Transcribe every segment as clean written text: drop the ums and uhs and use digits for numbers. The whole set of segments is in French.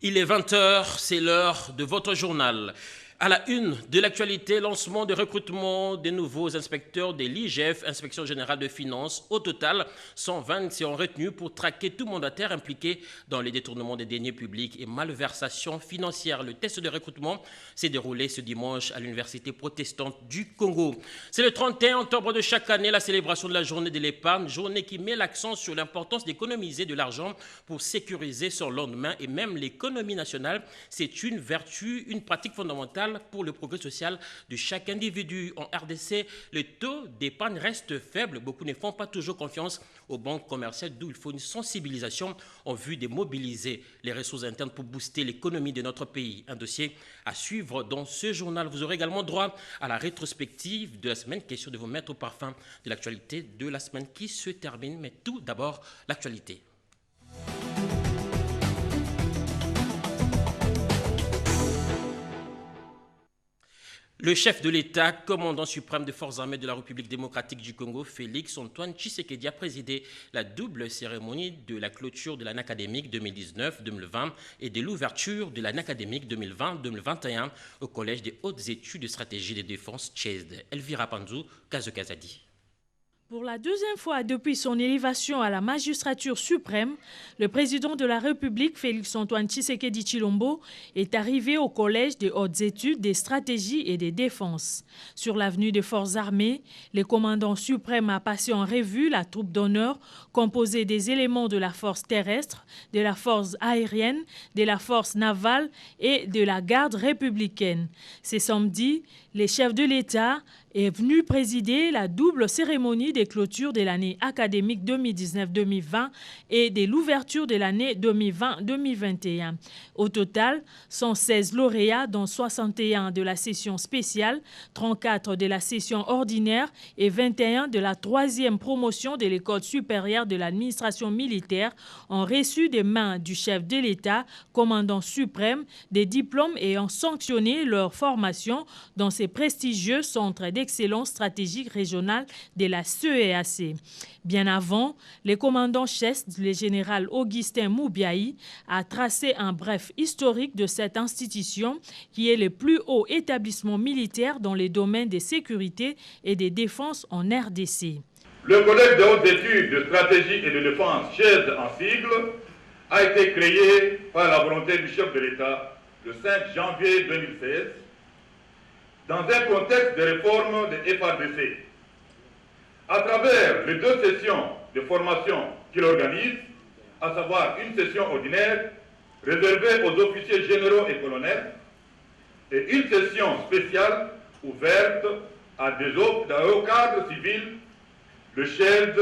Il est 20 h, c'est l'heure de votre journal. À la une de l'actualité, lancement de recrutement des nouveaux inspecteurs de l'IGF, Inspection Générale de Finances. Au total, 120 seront retenus pour traquer tout mandataire impliqué dans les détournements des deniers publics et malversations financières. Le test de recrutement s'est déroulé ce dimanche à l'Université protestante du Congo. C'est le 31 octobre de chaque année, la célébration de la journée de l'épargne, journée qui met l'accent sur l'importance d'économiser de l'argent pour sécuriser son lendemain et même l'économie nationale. C'est une vertu, une pratique fondamentale pour le progrès social de chaque individu. En RDC, le taux d'épargne reste faible. Beaucoup ne font pas toujours confiance aux banques commerciales, d'où il faut une sensibilisation en vue de mobiliser les ressources internes pour booster l'économie de notre pays. Un dossier à suivre dans ce journal. Vous aurez également droit à la rétrospective de la semaine, question de vous mettre au parfum de l'actualité de la semaine qui se termine. Mais tout d'abord, l'actualité. Le chef de l'État, commandant suprême des forces armées de la République démocratique du Congo, Félix Antoine Tshisekedi, a présidé la double cérémonie de la clôture de l'année académique 2019-2020 et de l'ouverture de l'année académique 2020-2021 au Collège des hautes études de stratégie de défense TCHED. Elvira Panzou, Kazokazadi. Pour la deuxième fois depuis son élévation à la magistrature suprême, le président de la République, Félix Antoine Tshisekedi Tshilombo, est arrivé au Collège des hautes études des stratégies et des défenses. Sur l'avenue des forces armées, le commandant suprême a passé en revue la troupe d'honneur composée des éléments de la force terrestre, de la force aérienne, de la force navale et de la garde républicaine. Ce samedi, les chefs de l'État est venu présider la double cérémonie des clôtures de l'année académique 2019-2020 et de l'ouverture de l'année 2020-2021. Au total, 116 lauréats, dont 61 de la session spéciale, 34 de la session ordinaire et 21 de la troisième promotion de l'école supérieure de l'administration militaire, ont reçu des mains du chef de l'État, commandant suprême, des diplômes ayant sanctionné leur formation dans ces prestigieux centres d'excellence stratégique régionale de la CEAC. Bien avant, le commandant chef, le général Augustin Moubiaï, a tracé un bref historique de cette institution qui est le plus haut établissement militaire dans les domaines de sécurité et de défense en RDC. Le Collège des hautes études de stratégie et de défense, CHED en sigle, a été créé par la volonté du chef de l'État le 5 janvier 2016 dans un contexte de réforme des FARDC. À travers les deux sessions de formation qu'il organise, à savoir une session ordinaire réservée aux officiers généraux et colonels et une session spéciale ouverte à des hauts cadres civils, le CHED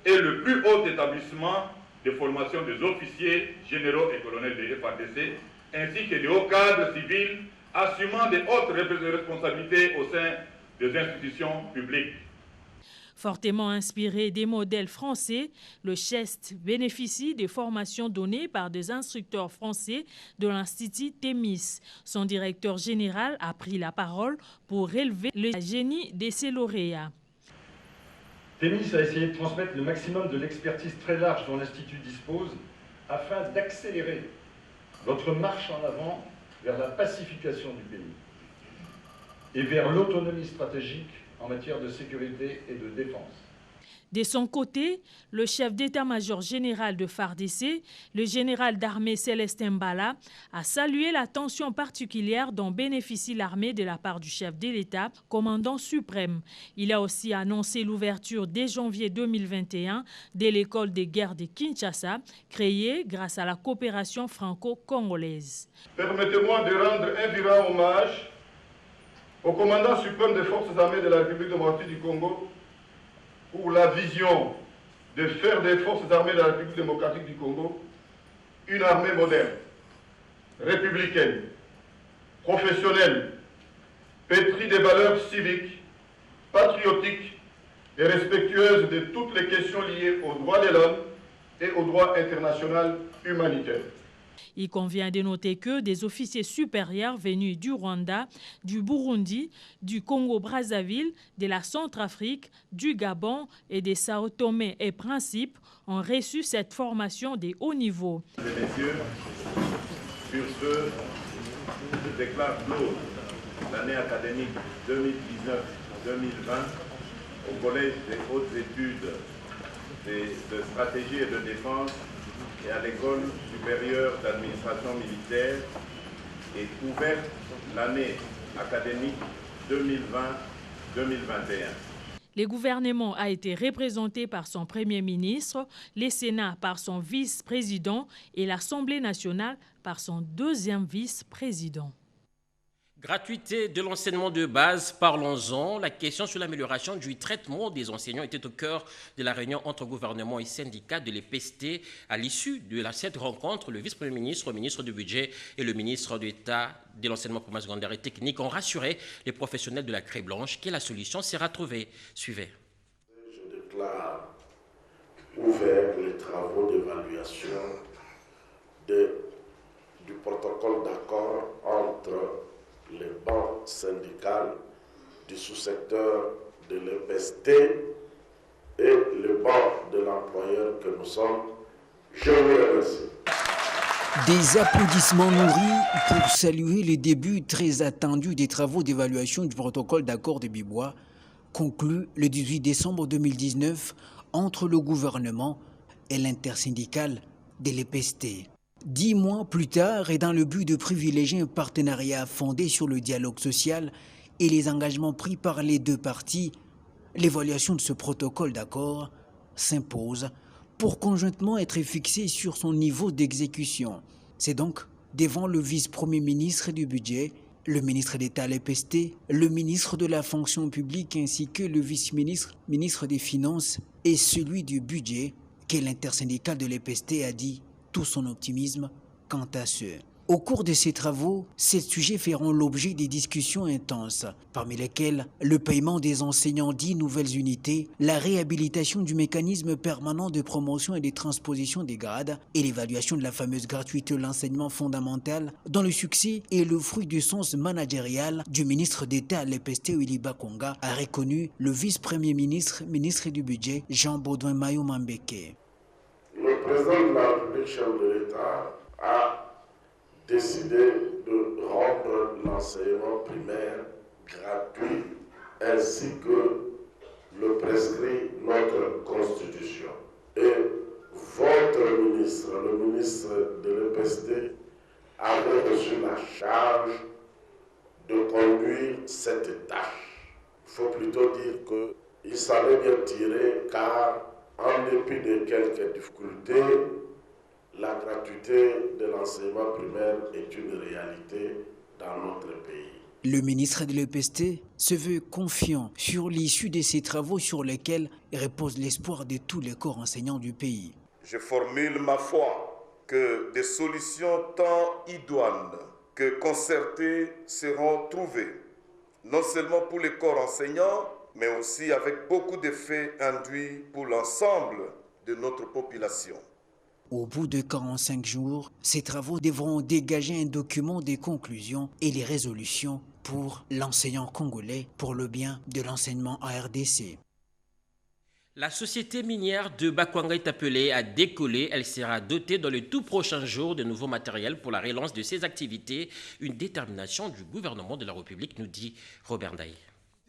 est le plus haut établissement de formation des officiers généraux et colonels des FARDC ainsi que des hauts cadres civils assumant des hautes responsabilités au sein des institutions publiques. Fortement inspiré des modèles français, le CHED bénéficie des formations données par des instructeurs français de l'Institut Thémis. Son directeur général a pris la parole pour relever le génie de ses lauréats. Thémis a essayé de transmettre le maximum de l'expertise très large dont l'Institut dispose afin d'accélérer votre marche en avant vers la pacification du pays et vers l'autonomie stratégique en matière de sécurité et de défense. De son côté, le chef d'état-major général de FARDC, le général d'armée Célestin Mbala, a salué l'attention particulière dont bénéficie l'armée de la part du chef de l'État, commandant suprême. Il a aussi annoncé l'ouverture dès janvier 2021 de l'école des guerres de Kinshasa, créée grâce à la coopération franco-congolaise. Permettez-moi de rendre un vibrant hommage au commandant suprême des forces armées de la République démocratique du Congo pour la vision de faire des forces armées de la République démocratique du Congo une armée moderne, républicaine, professionnelle, pétrie des valeurs civiques, patriotiques et respectueuse de toutes les questions liées aux droits de l'homme et au droit international humanitaire. Il convient de noter que des officiers supérieurs venus du Rwanda, du Burundi, du Congo-Brazzaville, de la Centrafrique, du Gabon et des Sao Tomé et Principe ont reçu cette formation de haut niveau. Messieurs, Sur ce, je déclare close l'année académique 2019-2020 au Collège des hautes études de stratégie et de défense et à l'École supérieure d'administration militaire et ouverte l'année académique 2020-2021. Le gouvernement a été représenté par son Premier ministre, le Sénat par son vice-président et l'Assemblée nationale par son deuxième vice-président. Gratuité de l'enseignement de base, parlons-en. La question sur l'amélioration du traitement des enseignants était au cœur de la réunion entre gouvernement et syndicats de l'EPST. À l'issue de cette rencontre, le vice-premier ministre, le ministre du Budget et le ministre d'État de l'enseignement primaire, secondaire et technique ont rassuré les professionnels de la Craie Blanche que la solution sera trouvée. Suivez. Je déclare ouvert les travaux d'évaluation du protocole d'accord entre les banques syndicales du sous-secteur de l'EPST et le banc de l'employeur que nous sommes. Je vous remercie. Des applaudissements nourris pour saluer le début très attendu des travaux d'évaluation du protocole d'accord de Bibois, conclu le 18 décembre 2019 entre le gouvernement et l'intersyndicale de l'EPST. 10 mois plus tard, et dans le but de privilégier un partenariat fondé sur le dialogue social et les engagements pris par les deux parties, l'évaluation de ce protocole d'accord s'impose pour conjointement être fixée sur son niveau d'exécution. C'est donc devant le vice-premier ministre du Budget, le ministre d'État à l'EPST, le ministre de la fonction publique ainsi que le vice-ministre, ministre des Finances et celui du Budget que l'intersyndicale de l'EPST a dit tout son optimisme quant à ce. Au cours de ces travaux, ces sujets feront l'objet des discussions intenses, parmi lesquelles le paiement des enseignants dits nouvelles unités, la réhabilitation du mécanisme permanent de promotion et de transposition des grades et l'évaluation de la fameuse gratuité de l'enseignement fondamental, dont le succès est le fruit du sens managérial du ministre d'État à l'EPST Willy Bakonga, a reconnu le vice-premier ministre, ministre du Budget, Jean-Baudouin Mayo-Mambeke. Le président de la République, chef de l'État, a décidé de rendre l'enseignement primaire gratuit ainsi que le prescrit notre Constitution. Et votre ministre, le ministre de l'EPST, avait reçu la charge de conduire cette tâche. Il faut plutôt dire qu'il s'en est bien tiré car en dépit de quelques difficultés, la gratuité de l'enseignement primaire est une réalité dans notre pays. Le ministre de l'EPST se veut confiant sur l'issue de ces travaux sur lesquels repose l'espoir de tous les corps enseignants du pays. Je formule ma foi que des solutions tant idoines que concertées seront trouvées, non seulement pour les corps enseignants, mais aussi avec beaucoup d'effets induits pour l'ensemble de notre population. Au bout de 45 jours, ces travaux devront dégager un document des conclusions et les résolutions pour l'enseignant congolais pour le bien de l'enseignement en RDC. La société minière de Bakwanga est appelée à décoller. Elle sera dotée dans les tout prochains jours de nouveaux matériels pour la relance de ses activités. Une détermination du gouvernement de la République, nous dit Robert Ndaye.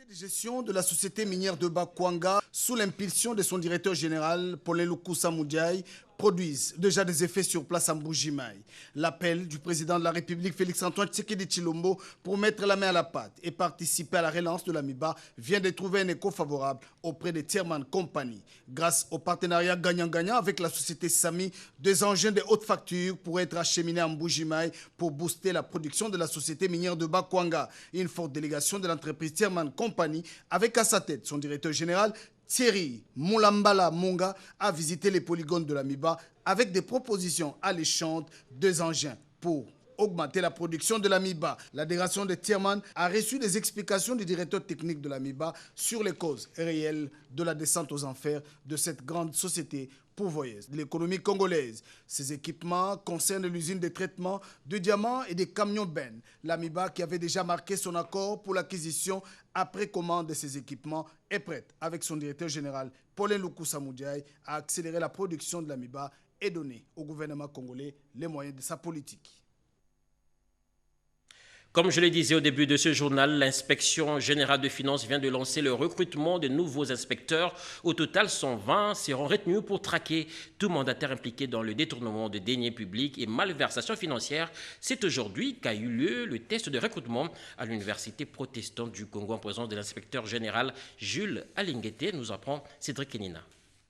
De gestion de la société minière de Bakwanga, sous l'impulsion de son directeur général, Paulin Lukusa Moudiaï, produisent déjà des effets sur place en Mbuji-Mayi. L'appel du président de la République, Félix-Antoine Tshisekedi Tshilombo, pour mettre la main à la pâte et participer à la relance de l'AMIBA vient de trouver un écho favorable auprès de Tierman Company. Grâce au partenariat gagnant-gagnant avec la société Sami, des engins de haute facture pourraient être acheminés en Mbuji-Mayi pour booster la production de la société minière de Bakwanga. Une forte délégation de l'entreprise Tierman Company, avec à sa tête son directeur général, Thierry Moulambala Monga, a visité les polygones de l'AMIBA avec des propositions alléchantes, 2 engins pour augmenter la production de l'AMIBA. La délégation de Tierman a reçu des explications du directeur technique de l'AMIBA sur les causes réelles de la descente aux enfers de cette grande société pourvoyeuse de l'économie congolaise. Ces équipements concernent l'usine de traitement de diamants et des camions bennes. L'AMIBA, qui avait déjà marqué son accord pour l'acquisition après commande de ces équipements, est prête, avec son directeur général, Paulin Lukusa Moudiaï, à accélérer la production de l'AMIBA et donner au gouvernement congolais les moyens de sa politique. Comme je le disais au début de ce journal, l'inspection générale de finances vient de lancer le recrutement de nouveaux inspecteurs. Au total, 120 seront retenus pour traquer tout mandataire impliqué dans le détournement de deniers publics et malversation financière. C'est aujourd'hui qu'a eu lieu le test de recrutement à l'Université protestante du Congo en présence de l'inspecteur général Jules Alinguete, nous apprend Cédric Kenina.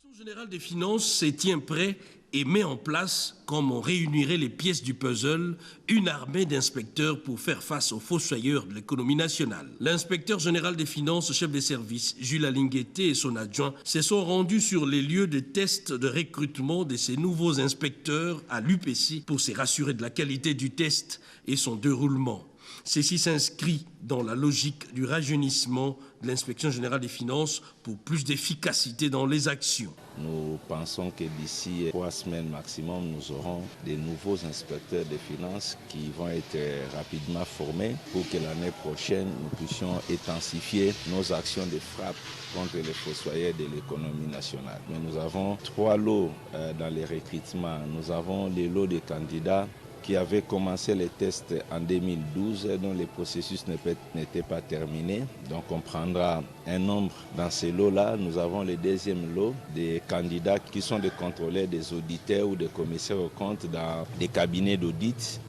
L'inspection générale des finances se tient prêt et met en place, comme on réunirait les pièces du puzzle, une armée d'inspecteurs pour faire face aux fossoyeurs de l'économie nationale. L'inspecteur général des finances, chef des services, Jules Alinguete et son adjoint se sont rendus sur les lieux de test de recrutement de ces nouveaux inspecteurs à l'UPC pour se rassurer de la qualité du test et son déroulement. Ceci s'inscrit dans la logique du rajeunissement de l'inspection générale des finances pour plus d'efficacité dans les actions. Nous pensons que d'ici 3 semaines maximum, nous aurons des nouveaux inspecteurs des finances qui vont être rapidement formés pour que l'année prochaine, nous puissions intensifier nos actions de frappe contre les fossoyeurs de l'économie nationale. Mais nous avons 3 lots dans les recrutements. Nous avons les lots de candidats qui avaient commencé les tests en 2012, dont le processus n'était pas terminé. Donc on prendra un nombre dans ces lots-là. Nous avons le deuxième lot des candidats qui sont des contrôleurs, des auditeurs ou des commissaires aux comptes dans des cabinets d'audit.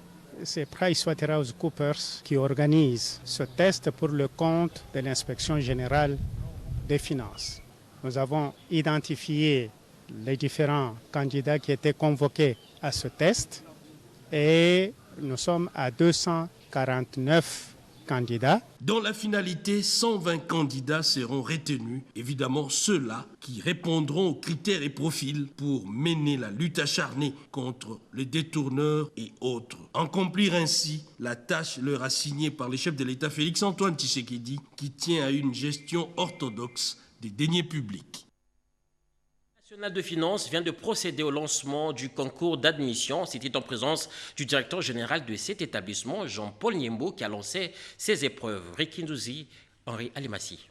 C'est PricewaterhouseCoopers qui organise ce test pour le compte de l'inspection générale des finances. Nous avons identifié les différents candidats qui étaient convoqués à ce test. Et nous sommes à 249 candidats. Dans la finalité, 120 candidats seront retenus, évidemment ceux-là qui répondront aux critères et profils pour mener la lutte acharnée contre les détourneurs et autres. Accomplir ainsi la tâche leur assignée par le chef de l'État Félix-Antoine Tshisekedi, qui tient à une gestion orthodoxe des deniers publics. Le national de finances vient de procéder au lancement du concours d'admission. C'était en présence du directeur général de cet établissement, Jean-Paul Niembo, qui a lancé ses épreuves. Rikindouzi, Henri Alimassi.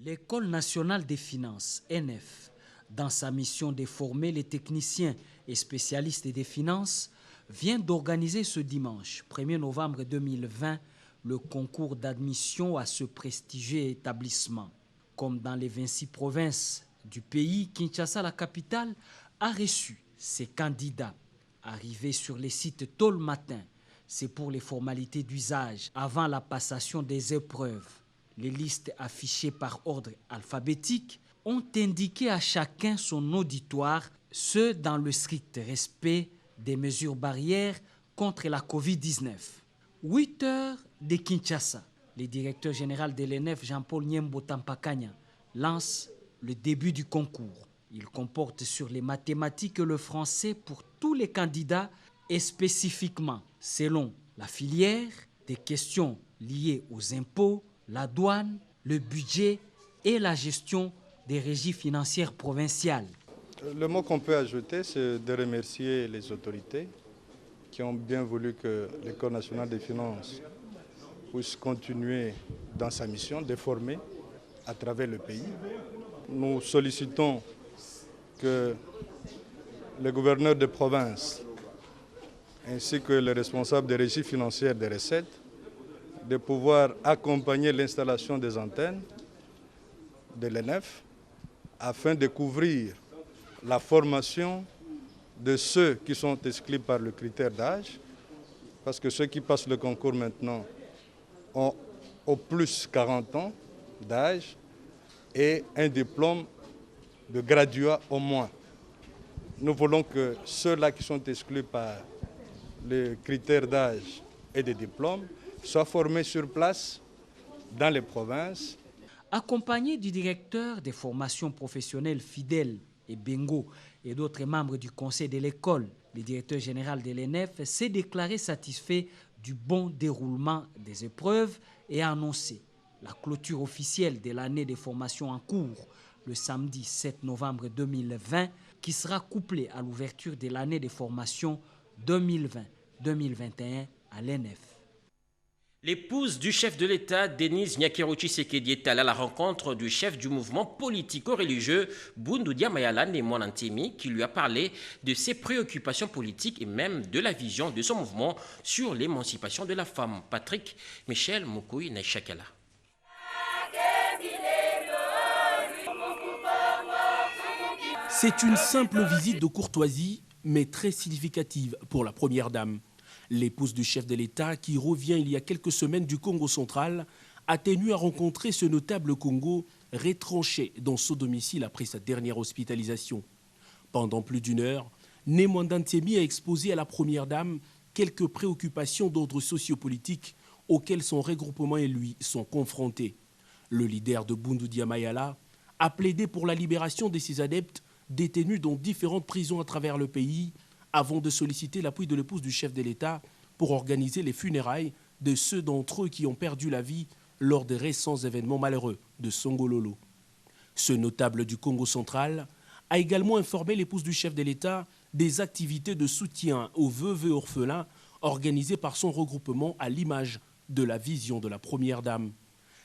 L'École nationale des finances, NF, dans sa mission de former les techniciens et spécialistes des finances, vient d'organiser ce dimanche, 1er novembre 2020, le concours d'admission à ce prestigieux établissement. Comme dans les 26 provinces du pays, Kinshasa, la capitale, a reçu ses candidats. Arrivés sur les sites tôt le matin, c'est pour les formalités d'usage avant la passation des épreuves. Les listes affichées par ordre alphabétique ont indiqué à chacun son auditoire, ce dans le strict respect des mesures barrières contre la Covid-19. 8 heures de Kinshasa, le directeur général de l'ENF, Jean-Paul Niembo Tampakanya, lance le début du concours. Il comporte sur les mathématiques et le français pour tous les candidats et spécifiquement, selon la filière, des questions liées aux impôts, la douane, le budget et la gestion des régies financières provinciales. Le mot qu'on peut ajouter, c'est de remercier les autorités qui ont bien voulu que l'École nationale des finances puisse continuer dans sa mission de former à travers le pays. Nous sollicitons que les gouverneurs de province ainsi que les responsables des régies financières des recettes de pouvoir accompagner l'installation des antennes de l'ENF afin de couvrir la formation de ceux qui sont exclus par le critère d'âge, parce que ceux qui passent le concours maintenant ont au plus 40 ans d'âge et un diplôme de graduat au moins. Nous voulons que ceux-là qui sont exclus par les critères d'âge et de diplôme soient formés sur place dans les provinces. Accompagné du directeur des formations professionnelles Fidèle et Bengo et d'autres membres du conseil de l'école, le directeur général de l'ENF s'est déclaré satisfait du bon déroulement des épreuves et a annoncé la clôture officielle de l'année de formation en cours le samedi 7 novembre 2020 qui sera couplée à l'ouverture de l'année de formation 2020-2021 à l'ENF. L'épouse du chef de l'État, Denise Nyakero Tshisekedi, est allée à la rencontre du chef du mouvement politico-religieux, Boundoudia Mayala Némonantemi, qui lui a parlé de ses préoccupations politiques et même de la vision de son mouvement sur l'émancipation de la femme. Patrick Michel Mokoui Naishakala. C'est une simple visite de courtoisie, mais très significative pour la première dame. L'épouse du chef de l'État, qui revient il y a quelques semaines du Congo central, a tenu à rencontrer ce notable Congo retranché dans son domicile après sa dernière hospitalisation. Pendant plus d'une heure, Némonantemi a exposé à la première dame quelques préoccupations d'ordre sociopolitique auxquelles son regroupement et lui sont confrontés. Le leader de Boundoudia Mayala a plaidé pour la libération de ses adeptes détenus dans différentes prisons à travers le pays, avant de solliciter l'appui de l'épouse du chef de l'État pour organiser les funérailles de ceux d'entre eux qui ont perdu la vie lors des récents événements malheureux de Songololo. Ce notable du Congo central a également informé l'épouse du chef de l'État des activités de soutien aux veuves et orphelins organisées par son regroupement à l'image de la vision de la première dame.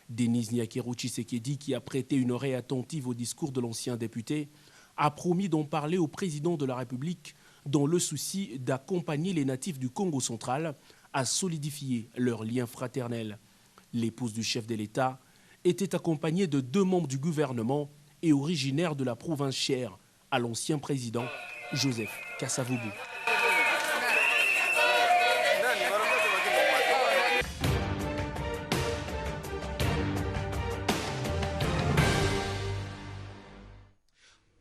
Denise Nyakero Tshisekedi, qui a prêté une oreille attentive au discours de l'ancien député, a promis d'en parler au président de la République dans le souci d'accompagner les natifs du Congo central à solidifier leurs liens fraternels. L'épouse du chef de l'État était accompagnée de 2 membres du gouvernement et originaire de la province chère à l'ancien président Joseph Kasavubu.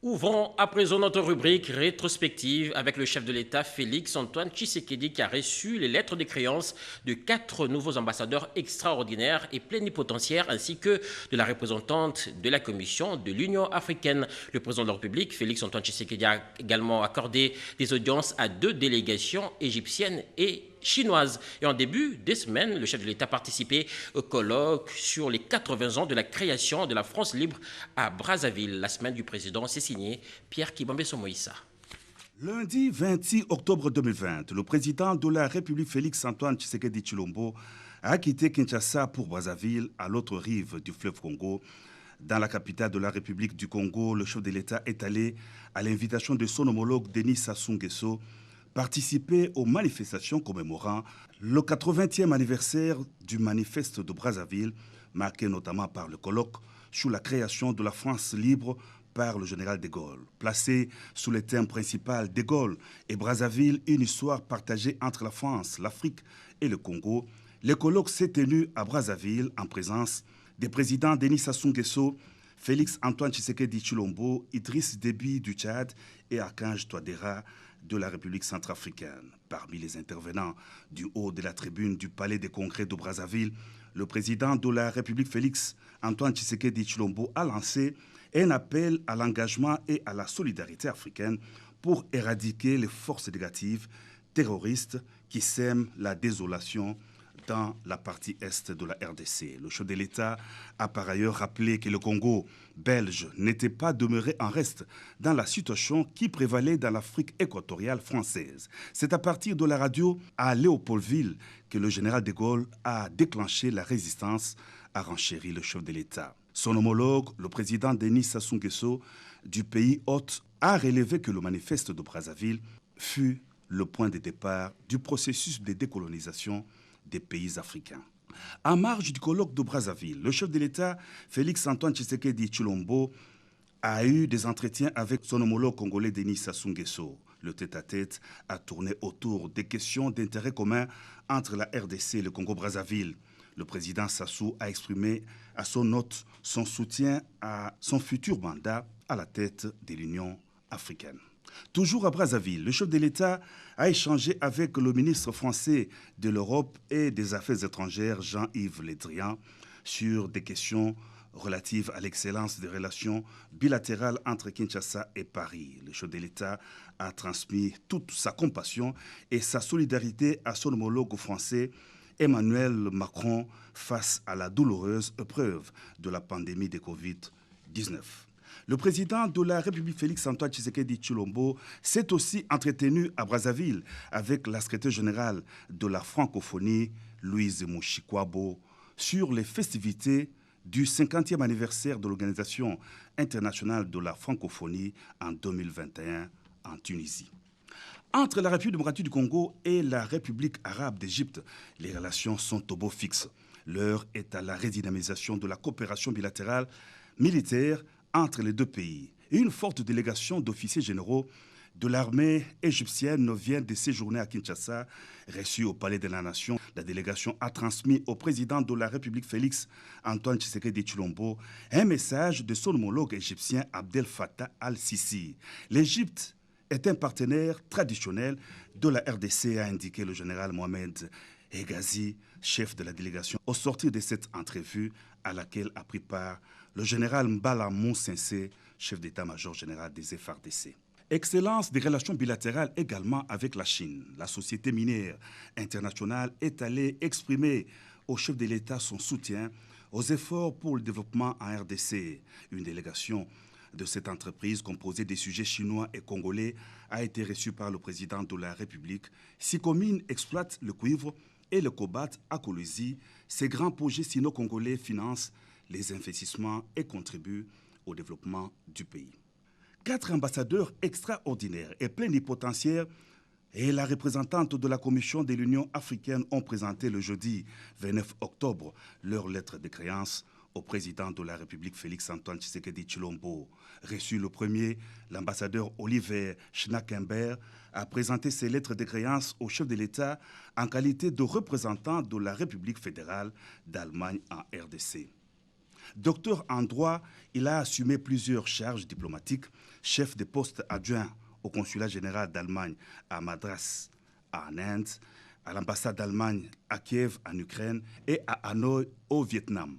Ouvrons à présent notre rubrique rétrospective avec le chef de l'État Félix Antoine Tshisekedi qui a reçu les lettres de créance de 4 nouveaux ambassadeurs extraordinaires et plénipotentiaires ainsi que de la représentante de la Commission de l'Union africaine. Le président de la République, Félix Antoine Tshisekedi, a également accordé des audiences à 2 délégations égyptiennes et chinoise. Et en début de semaine, le chef de l'État participait au colloque sur les 80 ans de la création de la France libre à Brazzaville. La semaine du président, c'est signé Pierre Kibambe-Somoïssa. Lundi 26 octobre 2020, le président de la République Félix Antoine Tshisekedi Tshilombo a quitté Kinshasa pour Brazzaville, à l'autre rive du fleuve Congo. Dans la capitale de la République du Congo, le chef de l'État est allé, à l'invitation de son homologue Denis Sassou Nguesso, participer aux manifestations commémorant le 80e anniversaire du manifeste de Brazzaville, marqué notamment par le colloque sur la création de la France libre par le général de Gaulle. Placé sous le thème principal de Gaulle et Brazzaville, une histoire partagée entre la France, l'Afrique et le Congo, le colloque s'est tenu à Brazzaville en présence des présidents Denis Sassou Nguesso, Félix Antoine Tshisekedi Tshilombo, Idriss Déby du Tchad et Archange Touadéra de la République centrafricaine. Parmi les intervenants du haut de la tribune du Palais des Congrès de Brazzaville, le président de la République Félix Antoine Tshisekedi Tshilombo a lancé un appel à l'engagement et à la solidarité africaine pour éradiquer les forces négatives terroristes qui sèment la désolation dans la partie est de la RDC. Le chef de l'État a par ailleurs rappelé que le Congo belge n'était pas demeuré en reste dans la situation qui prévalait dans l'Afrique équatoriale française. C'est à partir de la radio à Léopoldville que le général de Gaulle a déclenché la résistance, a renchéri le chef de l'État. Son homologue, le président Denis Sassou Nguesso du pays hôte, a relevé que le manifeste de Brazzaville fut le point de départ du processus de décolonisation des pays africains. En marge du colloque de Brazzaville, le chef de l'État, Félix Antoine Tshisekedi Tshilombo, a eu des entretiens avec son homologue congolais Denis Sassou Nguesso. Le tête-à-tête a tourné autour des questions d'intérêt commun entre la RDC et le Congo-Brazzaville. Le président Sassou a exprimé à son hôte son soutien à son futur mandat à la tête de l'Union africaine. Toujours à Brazzaville, le chef de l'État a échangé avec le ministre français de l'Europe et des Affaires étrangères, Jean-Yves Le Drian, sur des questions relatives à l'excellence des relations bilatérales entre Kinshasa et Paris. Le chef de l'État a transmis toute sa compassion et sa solidarité à son homologue français, Emmanuel Macron, face à la douloureuse épreuve de la pandémie de Covid-19. Le président de la République Félix Antoine Tshisekedi Tshilombo s'est aussi entretenu à Brazzaville avec la secrétaire générale de la francophonie, Louise Mouchikwabo, sur les festivités du 50e anniversaire de l'Organisation internationale de la francophonie en 2021 en Tunisie. Entre la République démocratique du Congo et la République arabe d'Égypte, les relations sont au beau fixe. L'heure est à la redynamisation de la coopération bilatérale militaire entre les deux pays. Une forte délégation d'officiers généraux de l'armée égyptienne vient de séjourner à Kinshasa, reçue au Palais de la Nation. La délégation a transmis au président de la République Félix Antoine Tshisekedi Tshilombo un message de son homologue égyptien Abdel Fattah al-Sisi. L'Égypte est un partenaire traditionnel de la RDC, a indiqué le général Mohamed Hegazi, chef de la délégation, au sortir de cette entrevue à laquelle a pris part le général Mbala Monsensé, chef d'état-major général des FARDC. Excellence des relations bilatérales également avec la Chine. La Société minière internationale est allée exprimer au chef de l'État son soutien aux efforts pour le développement en RDC. Une délégation de cette entreprise composée des sujets chinois et congolais a été reçue par le président de la République. 6 communes exploitent le cuivre et le cobalt à Kolwezi. Ces grands projets sino-congolais financent les investissements et contribuent au développement du pays. 4 ambassadeurs extraordinaires et plénipotentiaires et la représentante de la Commission de l'Union africaine ont présenté le jeudi 29 octobre leur lettre de créance au président de la République Félix Antoine Tshisekedi Tshilombo. Reçu le premier, l'ambassadeur Oliver Schnackenberg a présenté ses lettres de créance au chef de l'État en qualité de représentant de la République fédérale d'Allemagne en RDC. Docteur en droit, il a assumé plusieurs charges diplomatiques, chef de poste adjoint au consulat général d'Allemagne à Madras, en Inde, à l'ambassade d'Allemagne à Kiev, en Ukraine, et à Hanoï, au Vietnam.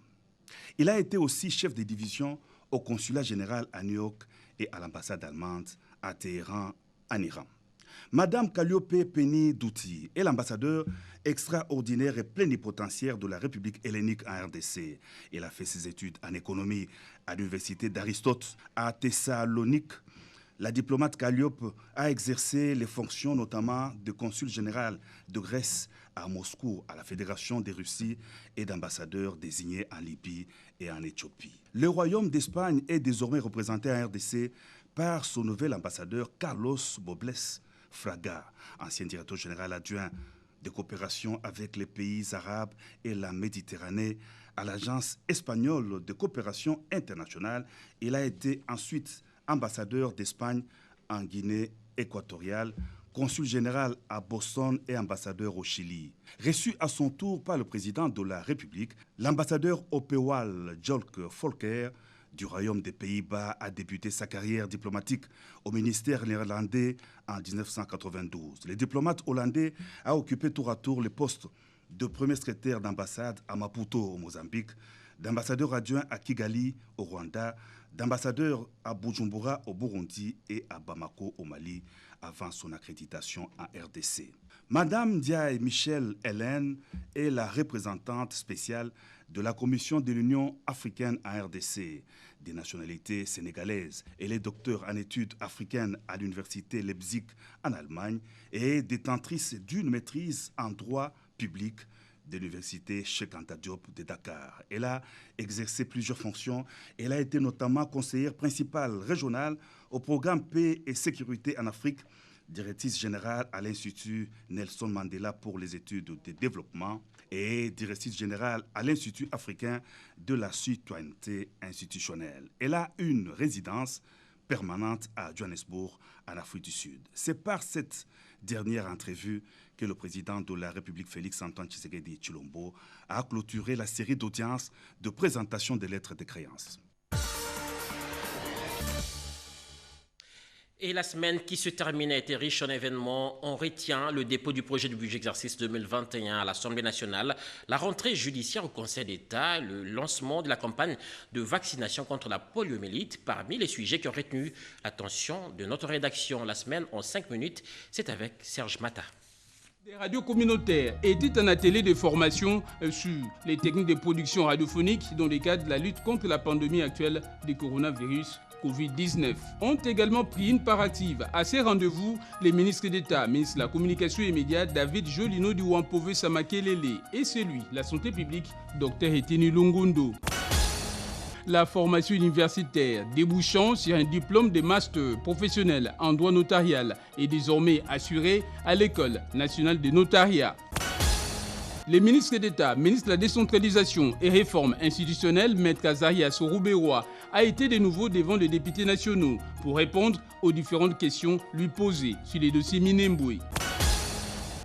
Il a été aussi chef de division au consulat général à New York et à l'ambassade allemande à Téhéran, en Iran. Madame Calliope Penny Douti est l'ambassadeur extraordinaire et plénipotentiaire de la République hellénique en RDC. Elle a fait ses études en économie à l'université d'Aristote à Thessalonique. La diplomate Calliope a exercé les fonctions notamment de consul général de Grèce à Moscou, à la Fédération de Russie et d'ambassadeur désigné en Libye et en Éthiopie. Le Royaume d'Espagne est désormais représenté en RDC par son nouvel ambassadeur Carlos Bobles Fraga, ancien directeur général adjoint de coopération avec les pays arabes et la Méditerranée à l'Agence espagnole de coopération internationale. Il a été ensuite ambassadeur d'Espagne en Guinée équatoriale, consul général à Boston et ambassadeur au Chili. Reçu à son tour par le président de la République, l'ambassadeur Opewal Jolk Volker du Royaume des Pays-Bas a débuté sa carrière diplomatique au ministère néerlandais en 1992. Le diplomate hollandais a occupé tour à tour les postes de premier secrétaire d'ambassade à Maputo au Mozambique, d'ambassadeur adjoint à Kigali au Rwanda, d'ambassadeur à Bujumbura au Burundi et à Bamako au Mali avant son accréditation en RDC. Madame Ndiaye Michel Hélène est la représentante spéciale de la Commission de l'Union africaine en RDC, des nationalités sénégalaises. Elle est docteur en études africaines à l'université Leipzig en Allemagne et détentrice d'une maîtrise en droit public de l'université Cheikh Anta Diop de Dakar. Elle a exercé plusieurs fonctions. Elle a été notamment conseillère principale régionale au programme Paix et Sécurité en Afrique, directrice générale à l'Institut Nelson Mandela pour les études de développement et directrice générale à l'Institut africain de la citoyenneté institutionnelle. Elle a une résidence permanente à Johannesburg, en Afrique du Sud. C'est par cette dernière entrevue que le président de la République, Félix Antoine Tshisekedi Tshilombo, a clôturé la série d'audiences de présentation des lettres de créance. Et la semaine qui se termine a été riche en événements. On retient le dépôt du projet de budget exercice 2021 à l'Assemblée nationale, la rentrée judiciaire au Conseil d'État, le lancement de la campagne de vaccination contre la poliomyélite. Parmi les sujets qui ont retenu l'attention de notre rédaction la semaine en 5 minutes, c'est avec Serge Mata. Des radios communautaires édite un atelier de formation sur les techniques de production radiophonique dans le cadre de la lutte contre la pandémie actuelle du coronavirus Covid-19. Ont également pris une part active à ces rendez-vous les ministres d'État, ministre de la Communication et Médias David Jolino du Wampove Samakelele et celui de la Santé publique Dr Eteni Lungundo. La formation universitaire débouchant sur un diplôme de master professionnel en droit notarial est désormais assurée à l'École nationale de notariat. Les ministres d'État, ministre de la décentralisation et réforme institutionnelle, Maître Azaria Sorubéroa, a été de nouveau devant les députés nationaux pour répondre aux différentes questions lui posées sur les dossiers Minembwe.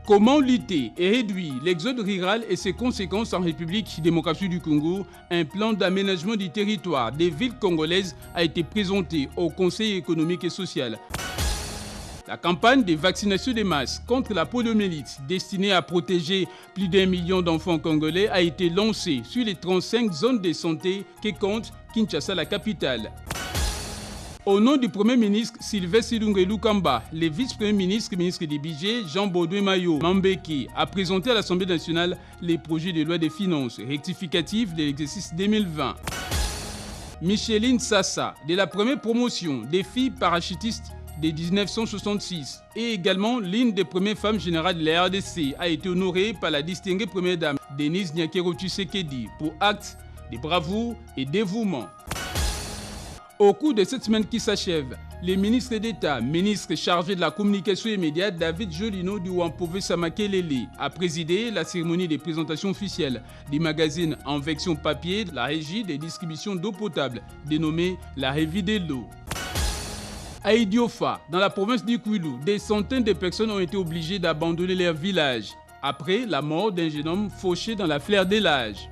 Comment lutter et réduire l'exode rural et ses conséquences en République démocratique du Congo? Un plan d'aménagement du territoire des villes congolaises a été présenté au Conseil économique et social. La campagne de vaccination de masse contre la poliomyélite destinée à protéger plus d'1 million d'enfants congolais a été lancée sur les 35 zones de santé que compte Kinshasa, la capitale. Au nom du Premier ministre Sylvestre Ilunga Lukamba, le vice-premier ministre, ministre des Budgets Jean-Baudouin Mayo Mambeki a présenté à l'Assemblée nationale les projets de loi des finances rectificatifs de l'exercice 2020. Micheline Sassa, de la première promotion des filles parachutistes de 1966 et également l'une des premières femmes générales de la RDC, a été honorée par la distinguée première dame Denise Nyakero Tshisekedi pour actes de bravoure et dévouement. Au cours de cette semaine qui s'achève, les ministres d'État, ministre chargé de la communication immédiate David Jolino du Wampove Samakelele a présidé la cérémonie de présentation officielle du magazine en version papier de la régie des distributions d'eau potable dénommée la Revue de l'eau. À Idiofa, dans la province du Kwilu, des centaines de personnes ont été obligées d'abandonner leur village après la mort d'un jeune homme fauché dans la flaire de l'âge.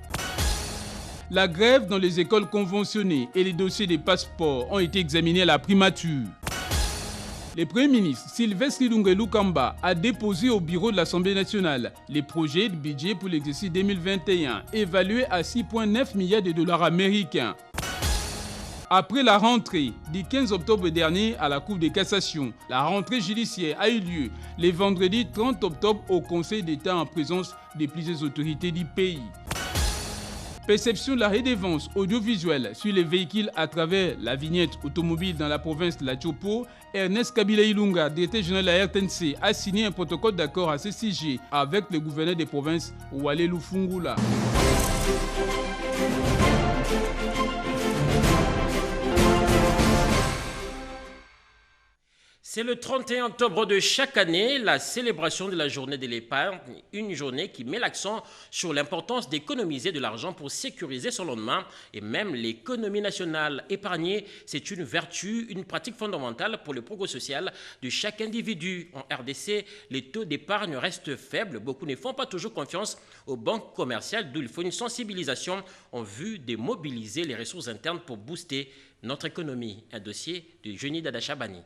La grève dans les écoles conventionnées et les dossiers des passeports ont été examinés à la primature. Le Premier ministre Sylvestre Ilunga Lukamba a déposé au bureau de l'Assemblée nationale les projets de budget pour l'exercice 2021 évalués à 6,9 milliards de dollars américains. Après la rentrée du 15 octobre dernier à la Cour de cassation, la rentrée judiciaire a eu lieu le vendredi 30 octobre au Conseil d'État en présence de plusieurs autorités du pays. Perception de la redevance audiovisuelle sur les véhicules à travers la vignette automobile dans la province de la Chopo, Ernest Kabila Ilunga, directeur général de la RTNC, a signé un protocole d'accord à ce sujet avec le gouverneur des provinces Wale Lufungula. C'est le 31 octobre de chaque année, la célébration de la journée de l'épargne, une journée qui met l'accent sur l'importance d'économiser de l'argent pour sécuriser son lendemain et même l'économie nationale. Épargner, c'est une vertu, une pratique fondamentale pour le progrès social de chaque individu. En RDC, les taux d'épargne restent faibles. Beaucoup ne font pas toujours confiance aux banques commerciales, d'où il faut une sensibilisation en vue de mobiliser les ressources internes pour booster notre économie. Un dossier de Jeuni Dada Chabani.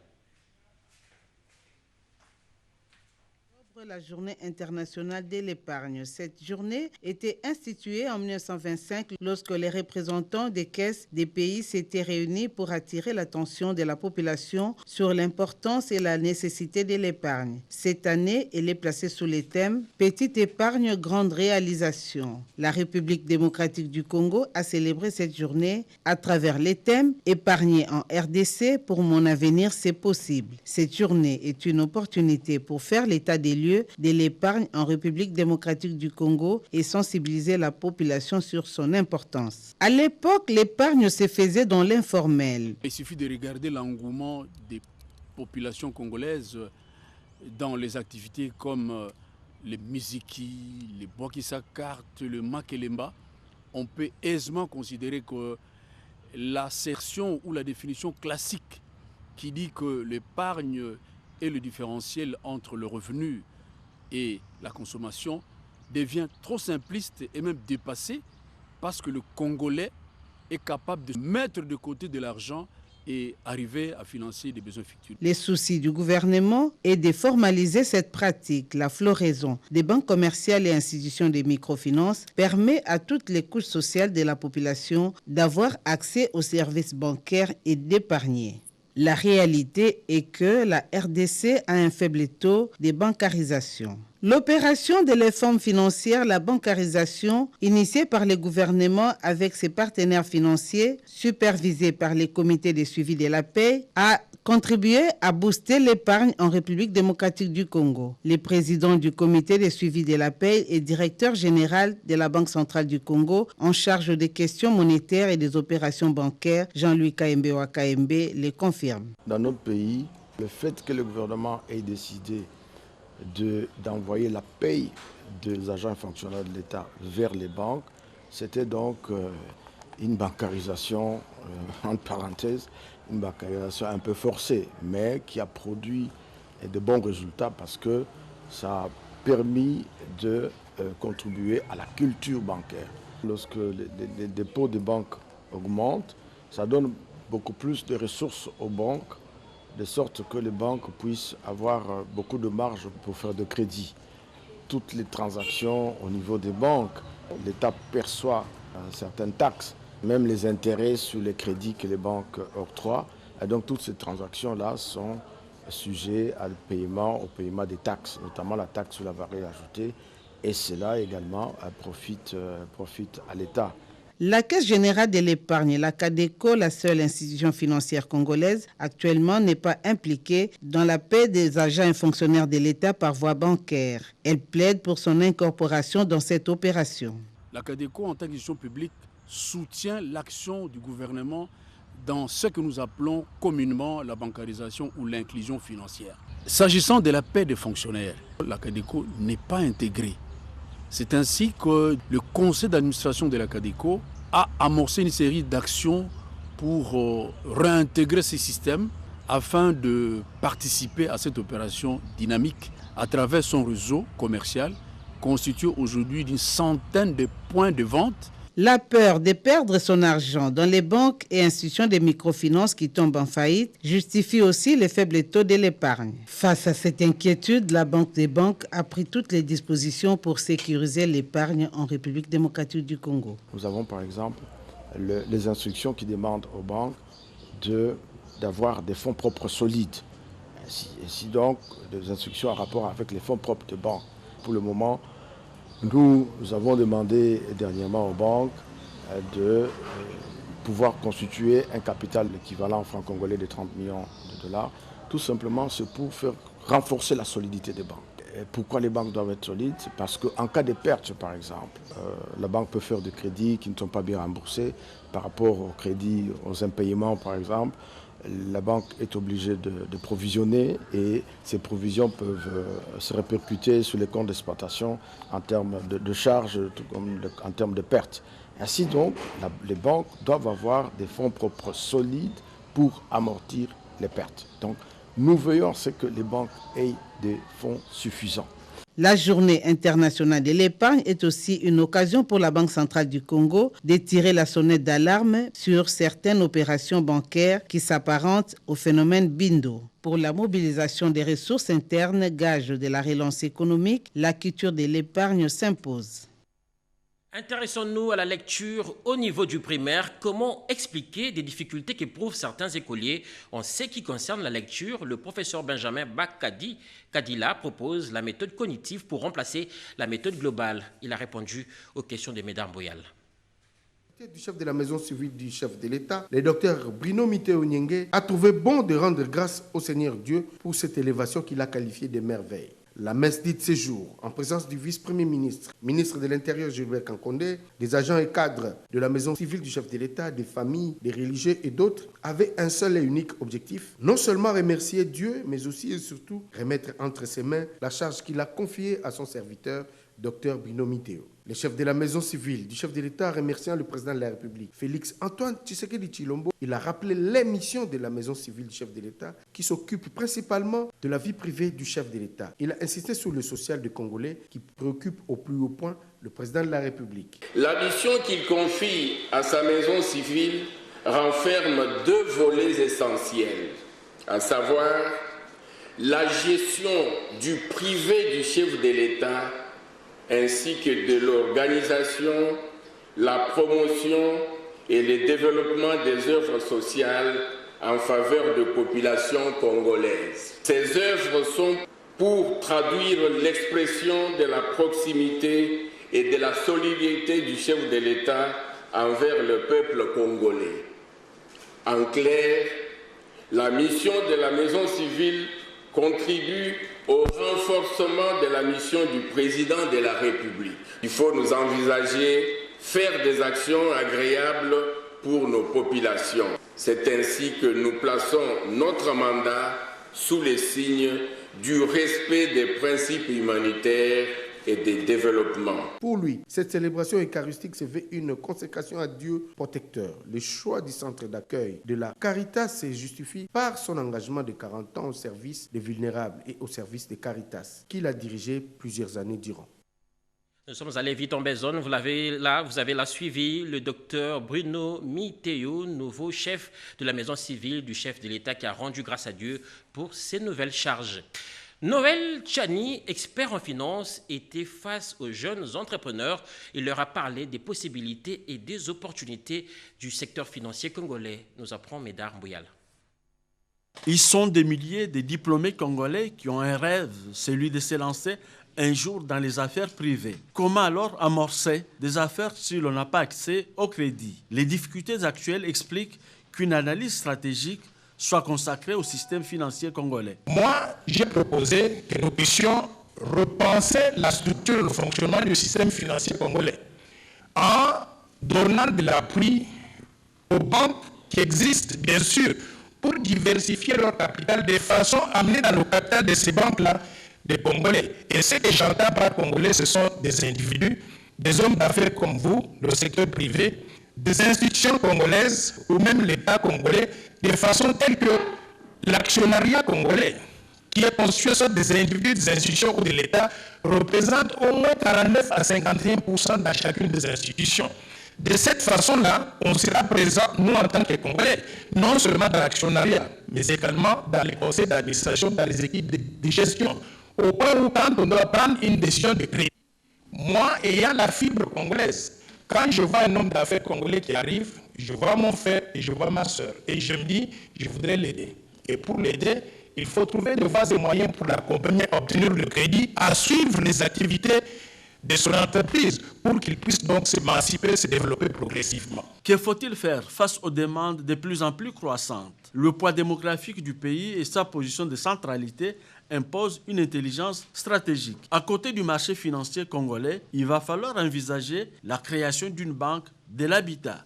La journée internationale de l'épargne. Cette journée était instituée en 1925 lorsque les représentants des caisses des pays s'étaient réunis pour attirer l'attention de la population sur l'importance et la nécessité de l'épargne. Cette année, elle est placée sous le thème « Petite épargne, grande réalisation ». La République démocratique du Congo a célébré cette journée à travers les thèmes « Épargner en RDC, pour mon avenir, c'est possible ». Cette journée est une opportunité pour faire l'état des lieux de l'épargne en République démocratique du Congo et sensibiliser la population sur son importance. À l'époque, l'épargne se faisait dans l'informel. Il suffit de regarder l'engouement des populations congolaises dans les activités comme les Miziki, les Bwakisa-Kart, le Makelemba. On peut aisément considérer que l'assertion ou la définition classique qui dit que l'épargne est le différentiel entre le revenu et la consommation devient trop simpliste et même dépassée parce que le Congolais est capable de mettre de côté de l'argent et arriver à financer des besoins fictifs. Les soucis du gouvernement est de formaliser cette pratique. La floraison des banques commerciales et institutions de microfinance permet à toutes les couches sociales de la population d'avoir accès aux services bancaires et d'épargner. La réalité est que la RDC a un faible taux de bancarisation. L'opération de réforme financière, la bancarisation, initiée par le gouvernement avec ses partenaires financiers, supervisée par les comités de suivi de la paix, a contribué à booster l'épargne en République démocratique du Congo. Le président du comité de suivi de la paix et directeur général de la Banque centrale du Congo en charge des questions monétaires et des opérations bancaires, Jean-Louis Kaembe Wakaembe, le confirme. Dans notre pays, le fait que le gouvernement ait décidé d'envoyer la paye des agents fonctionnaires de l'État vers les banques, c'était donc une bancarisation, entre parenthèses, une bancarisation un peu forcée, mais qui a produit de bons résultats parce que ça a permis de contribuer à la culture bancaire. Lorsque les dépôts des banques augmentent, ça donne beaucoup plus de ressources aux banques, de sorte que les banques puissent avoir beaucoup de marge pour faire de crédit. Toutes les transactions au niveau des banques, l'État perçoit certaines taxes, même les intérêts sur les crédits que les banques octroient. Et donc toutes ces transactions-là sont sujettes au paiement des taxes, notamment la taxe sur la valeur ajoutée. Et cela également profite à l'État. La Caisse générale de l'épargne, la CADECO, la seule institution financière congolaise, actuellement n'est pas impliquée dans la paie des agents et fonctionnaires de l'État par voie bancaire. Elle plaide pour son incorporation dans cette opération. La CADECO, en tant qu'institution publique, soutient l'action du gouvernement dans ce que nous appelons communément la bancarisation ou l'inclusion financière. S'agissant de la paie des fonctionnaires, la CADECO n'est pas intégrée. C'est ainsi que le conseil d'administration de la CADECO a amorcé une série d'actions pour réintégrer ces systèmes afin de participer à cette opération dynamique à travers son réseau commercial constitué aujourd'hui d'une centaine de points de vente. La peur de perdre son argent dans les banques et institutions de microfinance qui tombent en faillite justifie aussi le faible taux de l'épargne. Face à cette inquiétude, la Banque des banques a pris toutes les dispositions pour sécuriser l'épargne en République démocratique du Congo. Nous avons par exemple les instructions qui demandent aux banques d'avoir des fonds propres solides. Ainsi donc, des instructions en rapport avec les fonds propres des banques. Pour le moment, nous avons demandé dernièrement aux banques de pouvoir constituer un capital équivalent en francs congolais de 30 millions de dollars. Tout simplement, c'est pour faire renforcer la solidité des banques. Et pourquoi les banques doivent être solides? C'est parce qu'en cas de perte, par exemple, la banque peut faire des crédits qui ne sont pas bien remboursés par rapport aux crédits, aux impayements, par exemple. La banque est obligée de provisionner et ces provisions peuvent se répercuter sur les comptes d'exploitation en termes de charges, tout comme en termes de pertes. Ainsi donc, les banques doivent avoir des fonds propres solides pour amortir les pertes. Donc, nous veillons à ce que les banques aient des fonds suffisants. La journée internationale de l'épargne est aussi une occasion pour la Banque centrale du Congo de tirer la sonnette d'alarme sur certaines opérations bancaires qui s'apparentent au phénomène Bindo. Pour la mobilisation des ressources internes, gage de la relance économique, la culture de l'épargne s'impose. Intéressons-nous à la lecture au niveau du primaire. Comment expliquer des difficultés qu'éprouvent certains écoliers en ce qui concerne la lecture? Le professeur Benjamin Bakadi Kadila propose la méthode cognitive pour remplacer la méthode globale. Il a répondu aux questions de Mesdames Boyal. Du chef de la maison civile du chef de l'État, le docteur Bruno Miteo Nyenge, a trouvé bon de rendre grâce au Seigneur Dieu pour cette élévation qu'il a qualifiée de merveille. La messe dite ce jour, en présence du vice-premier ministre, ministre de l'Intérieur Gilbert Kankonde, des agents et cadres de la maison civile du chef de l'État, des familles, des religieux et d'autres, avait un seul et unique objectif, non seulement remercier Dieu, mais aussi et surtout remettre entre ses mains la charge qu'il a confiée à son serviteur, Dr Bruno Miteo. Le chef de la maison civile du chef de l'État, remerciant le président de la République, Félix Antoine Tshisekedi Tshilombo, il a rappelé les missions de la maison civile du chef de l'État qui s'occupe principalement de la vie privée du chef de l'État. Il a insisté sur le social des Congolais qui préoccupe au plus haut point le président de la République. La mission qu'il confie à sa maison civile renferme deux volets essentiels, à savoir la gestion du privé du chef de l'État ainsi que de l'organisation, la promotion et le développement des œuvres sociales en faveur de populations congolaises. Ces œuvres sont pour traduire l'expression de la proximité et de la solidarité du chef de l'État envers le peuple congolais. En clair, la mission de la maison civile contribue au renforcement de la mission du président de la République. Il faut nous envisager faire des actions agréables pour nos populations. C'est ainsi que nous plaçons notre mandat sous les signes du respect des principes humanitaires et des développements. Pour lui, cette célébration eucharistique se veut une consécration à Dieu protecteur. Le choix du centre d'accueil de la Caritas se justifie par son engagement de 40 ans au service des vulnérables et au service de Caritas, qu'il a dirigé plusieurs années durant. Nous sommes allés vite en besogne. Vous avez là suivi le docteur Bruno Miteo, nouveau chef de la maison civile du chef de l'État qui a rendu grâce à Dieu pour ses nouvelles charges. Noël Tchani, expert en finance, était face aux jeunes entrepreneurs. Il leur a parlé des possibilités et des opportunités du secteur financier congolais. Nous apprend Médard Mbouyal. Ils sont des milliers de diplômés congolais qui ont un rêve, celui de se lancer un jour dans les affaires privées. Comment alors amorcer des affaires si l'on n'a pas accès au crédit? Les difficultés actuelles expliquent qu'une analyse stratégique soit consacrée au système financier congolais. Moi, j'ai proposé que nous puissions repenser la structure et le fonctionnement du système financier congolais en donnant de l'appui aux banques qui existent, bien sûr, pour diversifier leur capital de façon à amener dans le capital de ces banques-là des Congolais. Et ce que j'entends par Congolais, ce sont des individus, des hommes d'affaires comme vous, le secteur privé, des institutions congolaises ou même l'État congolais, de façon telle que l'actionnariat congolais, qui est constitué soit des individus, des institutions ou de l'État, représente au moins 49 à 51% dans chacune des institutions. De cette façon-là, on sera présent, nous en tant que Congolais, non seulement dans l'actionnariat, mais également dans les conseils d'administration, dans les équipes de gestion. Au point où quand on doit prendre une décision de crédit, moi ayant la fibre congolaise, quand je vois un homme d'affaires congolais qui arrive, je vois mon frère et je vois ma soeur. Et je me dis, je voudrais l'aider. Et pour l'aider, il faut trouver de vases et moyens pour l'accompagner à obtenir le crédit, à suivre les activités de son entreprise pour qu'il puisse donc s'émanciper, se développer progressivement. Que faut-il faire face aux demandes de plus en plus croissantes? Le poids démographique du pays et sa position de centralité imposent une intelligence stratégique. À côté du marché financier congolais, il va falloir envisager la création d'une banque de l'habitat.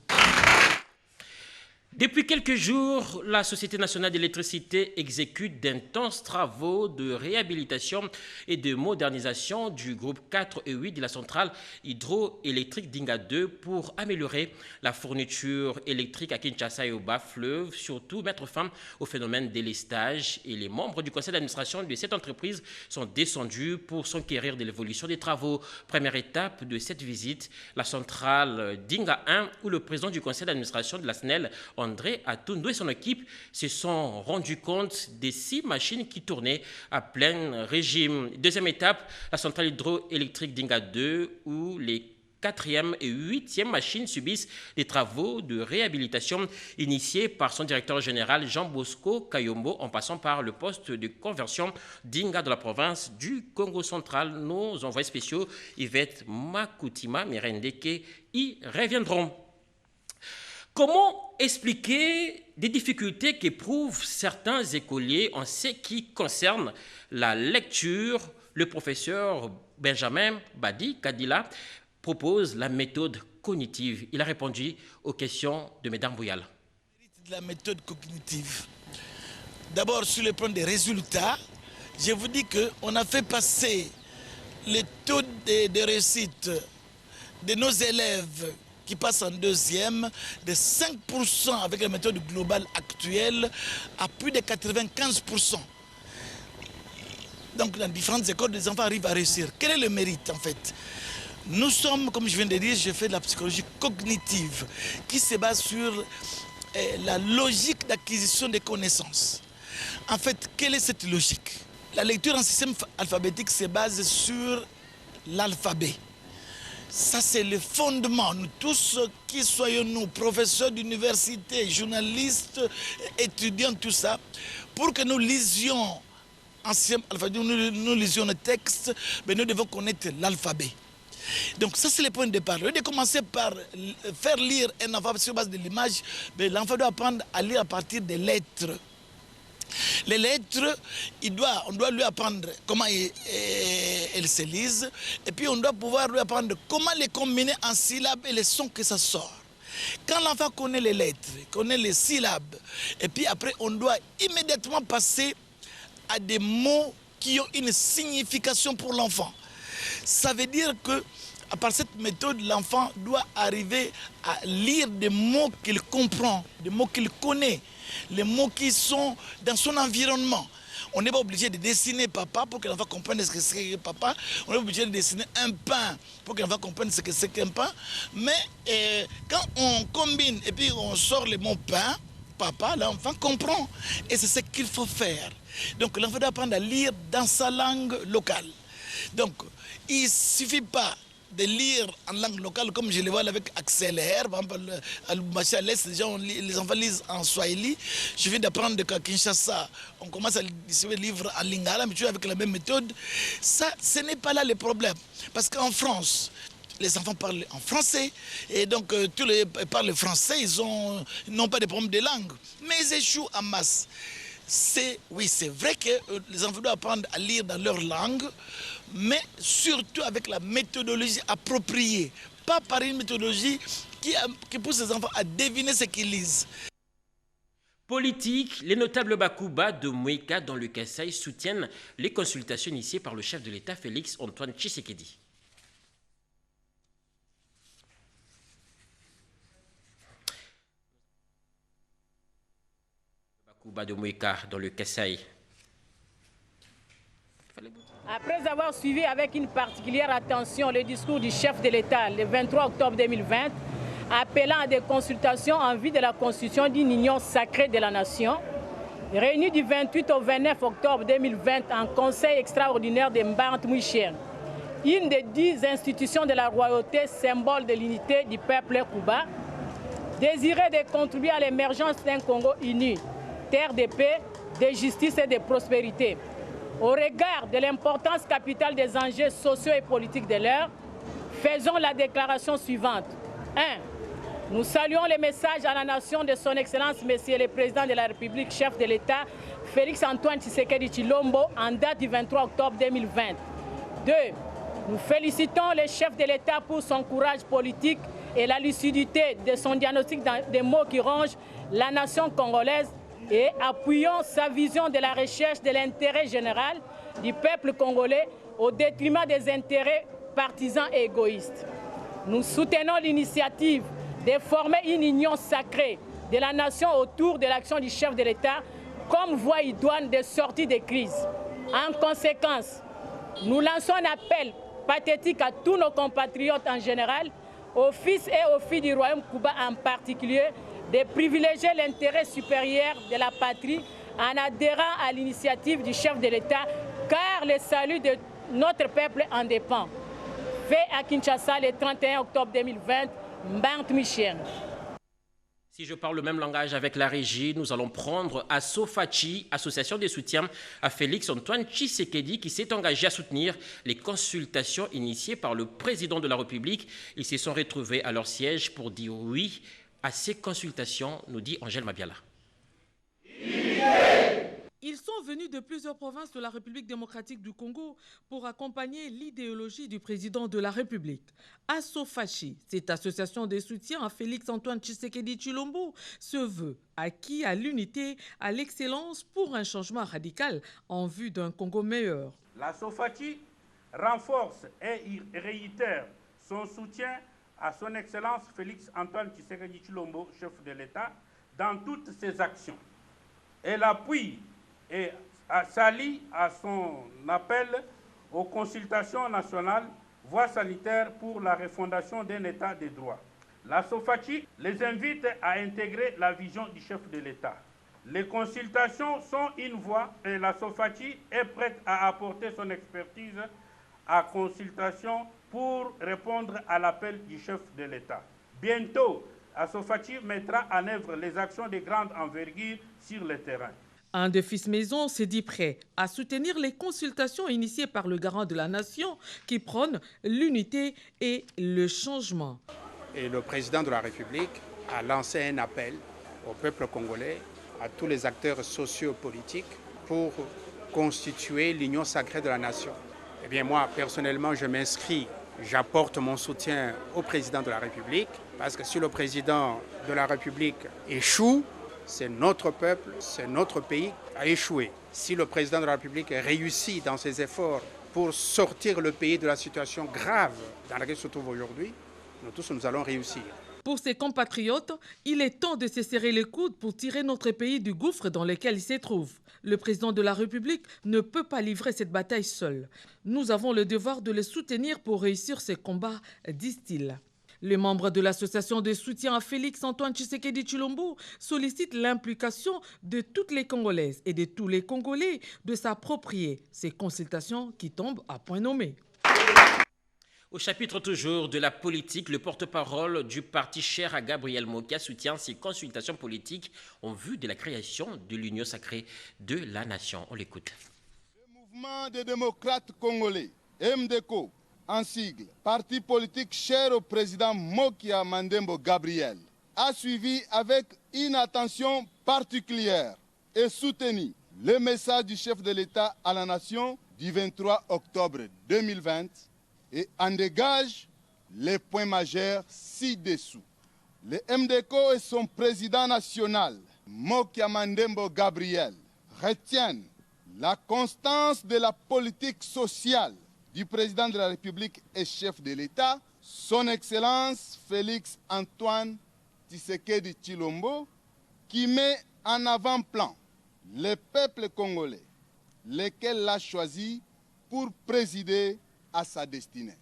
Depuis quelques jours, la Société nationale d'électricité exécute d'intenses travaux de réhabilitation et de modernisation du groupe 4 et 8 de la centrale hydroélectrique d'Inga 2 pour améliorer la fourniture électrique à Kinshasa et au bas-fleuve, surtout mettre fin au phénomène délestage. Et les membres du conseil d'administration de cette entreprise sont descendus pour s'enquérir de l'évolution des travaux. Première étape de cette visite, la centrale d'Inga 1, où le président du conseil d'administration de la SNEL, André Atundo et son équipe se sont rendus compte des 6 machines qui tournaient à plein régime. Deuxième étape, la centrale hydroélectrique d'Inga 2, où les 4e et 8e machines subissent des travaux de réhabilitation initiés par son directeur général Jean Bosco Kayombo, en passant par le poste de conversion d'Inga de la province du Congo central. Nos envoyés spéciaux Yvette Makutima Mirendeke y reviendront. Comment expliquer des difficultés qu'éprouvent certains écoliers en ce qui concerne la lecture? Le professeur Benjamin Badi Kadila propose la méthode cognitive. Il a répondu aux questions de Mesdames Bouyal. La méthode cognitive. D'abord, sur le plan des résultats, je vous dis qu'on a fait passer le taux de réussite de nos élèves qui passent en 2e de 5% avec la méthode globale actuelle à plus de 95%. Donc dans différentes écoles, les enfants arrivent à réussir. Quel est le mérite en fait? Nous sommes, comme je viens de dire, je fais de la psychologie cognitive qui se base sur la logique d'acquisition des connaissances. En fait, quelle est cette logique? La lecture en système alphabétique se base sur l'alphabet. Ça, c'est le fondement. Nous tous, qui soyons-nous, professeurs d'université, journalistes, étudiants, tout ça, pour que nous lisions nous lisions le texte, mais nous devons connaître l'alphabet. Donc ça, c'est le point de départ. Au lieu de commencer par faire lire un alphabet sur base de l'image, l'enfant doit apprendre à lire à partir des lettres. Les lettres, on doit lui apprendre comment elles se lisent, et puis on doit pouvoir lui apprendre comment les combiner en syllabes et les sons que ça sort. Quand l'enfant connaît les lettres, connaît les syllabes, et puis après on doit immédiatement passer à des mots qui ont une signification pour l'enfant. Ça veut dire que à part cette méthode, l'enfant doit arriver à lire des mots qu'il comprend, des mots qu'il connaît, les mots qui sont dans son environnement. On n'est pas obligé de dessiner papa pour que l'enfant comprenne ce que c'est que papa. On est obligé de dessiner un pain pour que l'enfant comprenne ce que c'est qu'un pain. Mais quand on combine et puis on sort le mot pain, papa, l'enfant comprend. Et c'est ce qu'il faut faire. Donc l'enfant doit apprendre à lire dans sa langue locale. Donc il ne suffit pas de lire en langue locale comme je le vois avec Accélère, par exemple, à l'Est, les enfants lisent en Swahili. Je viens d'apprendre qu'à Kinshasa, on commence à distribuer des livres en lingala, mais toujours avec la même méthode. Ça, ce n'est pas là le problème. Parce qu'en France, les enfants parlent en français, et donc tous les parlent français, ils n'ont pas de problème de langue, mais ils échouent en masse. Oui, c'est vrai que les enfants doivent apprendre à lire dans leur langue, mais surtout avec la méthodologie appropriée, pas par une méthodologie qui pousse les enfants à deviner ce qu'ils lisent. Politique, les notables Bakuba de Mouika dans le Kasaï soutiennent les consultations initiées par le chef de l'État Félix Antoine Tshisekedi. Bakuba de Mouika dans le Kasaï. Après avoir suivi avec une particulière attention le discours du chef de l'État le 23 octobre 2020, appelant à des consultations en vue de la constitution d'une union sacrée de la nation, réunie du 28 au 29 octobre 2020 en conseil extraordinaire de Mbant-Mouichien, une des 10 institutions de la royauté, symbole de l'unité du peuple cubain, désirait de contribuer à l'émergence d'un Congo uni, terre de paix, de justice et de prospérité. Au regard de l'importance capitale des enjeux sociaux et politiques de l'heure, faisons la déclaration suivante. 1. Nous saluons les messages à la nation de son Excellence, Monsieur le Président de la République, chef de l'État, Félix Antoine Tshisekedi Tshilombo, en date du 23 octobre 2020. 2. Nous félicitons le chef de l'État pour son courage politique et la lucidité de son diagnostic des mots qui rongent la nation congolaise, et appuyons sa vision de la recherche de l'intérêt général du peuple congolais au détriment des intérêts partisans et égoïstes. Nous soutenons l'initiative de former une union sacrée de la nation autour de l'action du chef de l'État comme voie idoine de sortie des crises. En conséquence, nous lançons un appel pathétique à tous nos compatriotes en général, aux fils et aux filles du royaume cubain en particulier, de privilégier l'intérêt supérieur de la patrie en adhérant à l'initiative du chef de l'État, car le salut de notre peuple en dépend. Fait à Kinshasa le 31 octobre 2020, Mbant-Mouichien. Si je parle le même langage avec la régie, nous allons prendre ASOFACHI, Association de soutien à Félix Antoine Tshisekedi, qui s'est engagé à soutenir les consultations initiées par le président de la République. Ils se sont retrouvés à leur siège pour dire oui à ces consultations, nous dit Angèle Mabiala. Ils sont venus de plusieurs provinces de la République démocratique du Congo pour accompagner l'idéologie du président de la République. ASOFACHI, cette association de soutien à Félix Antoine Tshisekedi Tshilombo, se veut acquis à l'unité, à l'excellence pour un changement radical en vue d'un Congo meilleur. L'ASOFACHI renforce et réitère son soutien à son Excellence Félix Antoine Tshisekedi Tshilombo, chef de l'État, dans toutes ses actions. Elle appuie et s'allie à son appel aux consultations nationales, voie sanitaire pour la refondation d'un État de droit. La SOFACHI les invite à intégrer la vision du chef de l'État. Les consultations sont une voie et la SOFACHI est prête à apporter son expertise à consultation pour répondre à l'appel du chef de l'État. Bientôt, Assofachi mettra en œuvre les actions de grande envergure sur le terrain. Un de Fils Maison s'est dit prêt à soutenir les consultations initiées par le garant de la nation qui prône l'unité et le changement. Et le président de la République a lancé un appel au peuple congolais, à tous les acteurs sociopolitiques pour constituer l'union sacrée de la nation. Eh bien moi, personnellement, je m'inscris, j'apporte mon soutien au président de la République, parce que si le président de la République échoue, c'est notre peuple, c'est notre pays qui a échoué. Si le président de la République réussit dans ses efforts pour sortir le pays de la situation grave dans laquelle il se trouve aujourd'hui, nous tous, nous allons réussir. Pour ses compatriotes, il est temps de se serrer les coudes pour tirer notre pays du gouffre dans lequel il se trouve. Le président de la République ne peut pas livrer cette bataille seul. Nous avons le devoir de le soutenir pour réussir ces combats, disent-ils. Les membres de l'association de soutien à Félix Antoine Tshisekedi Tshilombo sollicitent l'implication de toutes les Congolaises et de tous les Congolais de s'approprier ces consultations qui tombent à point nommé. Au chapitre toujours de la politique, le porte-parole du parti cher à Gabriel Mokia soutient ces consultations politiques en vue de la création de l'Union sacrée de la nation. On l'écoute. Le mouvement des démocrates congolais, MDCO, en sigle, parti politique cher au président Mokia Mandembo Gabriel, a suivi avec une attention particulière et soutenu le message du chef de l'État à la nation du 23 octobre 2020 et en dégage les points majeurs ci-dessous. Le MDCO et son président national, Mokia Mandembo Gabriel, retiennent la constance de la politique sociale du président de la République et chef de l'État, son Excellence Félix Antoine Tshisekedi Tshilombo, qui met en avant-plan le peuple congolais, lequel l'a choisi pour présider à sa destinée.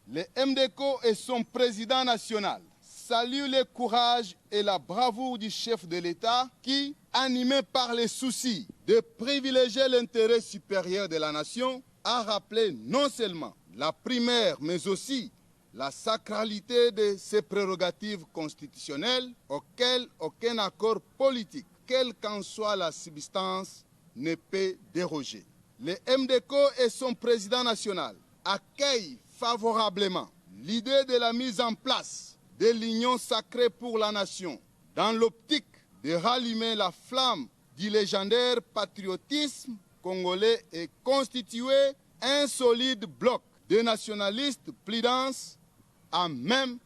Le MDCO et son président national saluent le courage et la bravoure du chef de l'État qui, animé par les soucis de privilégier l'intérêt supérieur de la nation, a rappelé non seulement la primaire, mais aussi la sacralité de ses prérogatives constitutionnelles auxquelles aucun accord politique, quelle qu'en soit la substance, ne peut déroger. Le MDCO et son président national accueillent favorablement l'idée de la mise en place de l'Union sacrée pour la nation dans l'optique de rallumer la flamme du légendaire patriotisme congolais et constituer un solide bloc de nationalistes plus-denses à même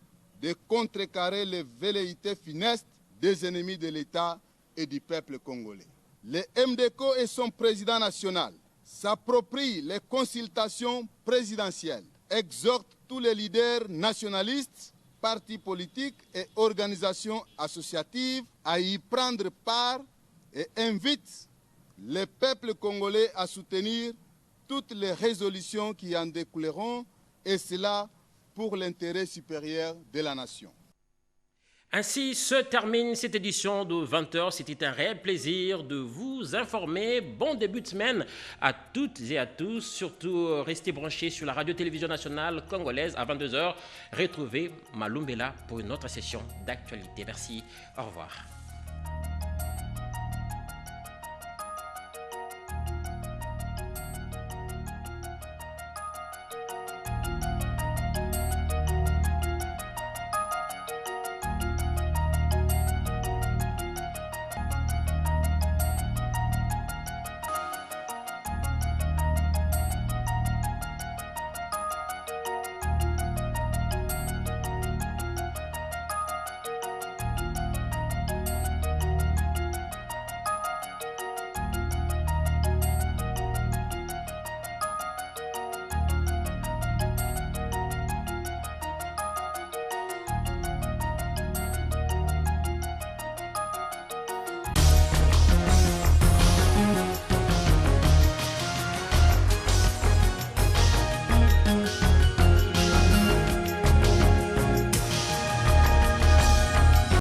de contrecarrer les velléités funestes des ennemis de l'État et du peuple congolais. Le MDCO et son président national s'approprient les consultations présidentielles, exhortent tous les leaders nationalistes, partis politiques et organisations associatives à y prendre part et invitent le peuple congolais à soutenir toutes les résolutions qui en découleront, et cela pour l'intérêt supérieur de la nation. Ainsi se termine cette édition de 20h. C'était un réel plaisir de vous informer. Bon début de semaine à toutes et à tous. Surtout, restez branchés sur la radio-télévision nationale congolaise à 22h. Retrouvez Malumbela pour une autre session d'actualité. Merci. Au revoir.